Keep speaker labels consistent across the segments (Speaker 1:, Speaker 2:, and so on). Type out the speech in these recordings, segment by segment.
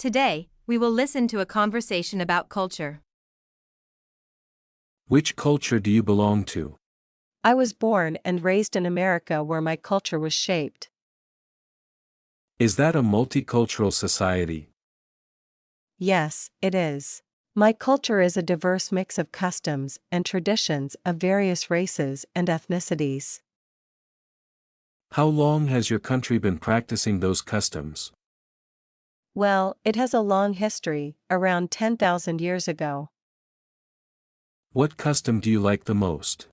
Speaker 1: Today, we will listen to a conversation about culture.
Speaker 2: Which culture do you belong to?
Speaker 3: I was born and raised in America where my culture was shaped.
Speaker 2: Is that a multicultural society?
Speaker 3: Yes, it is. My culture is a diverse mix of customs and traditions of various races and ethnicities.
Speaker 2: How long has your country been practicing those customs?
Speaker 3: Well, it has a long history, around 10,000 years ago.
Speaker 2: What custom do you like the most?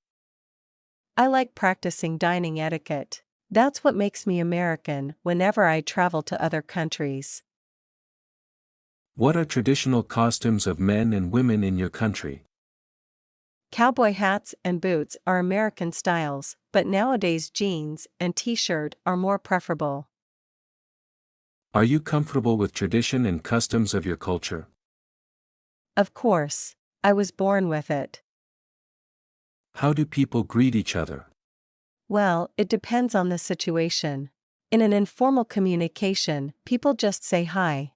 Speaker 3: I like practicing dining etiquette. That's what makes me American whenever I travel to other countries.
Speaker 2: What are traditional costumes of men and women in your country?
Speaker 3: Cowboy hats and boots are American styles, but nowadays jeans and t-shirt are more preferable.
Speaker 2: Are you comfortable with tradition and customs of your culture?
Speaker 3: Of course, I was born with it.
Speaker 2: How do people greet each other?
Speaker 3: Well, it depends on the situation. In an informal communication, people just say hi.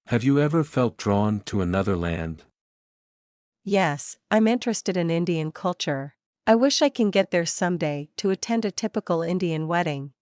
Speaker 2: Have you ever felt drawn to another land?
Speaker 3: Yes, I'm interested in Indian culture. I wish I can get there someday to attend a typical Indian wedding.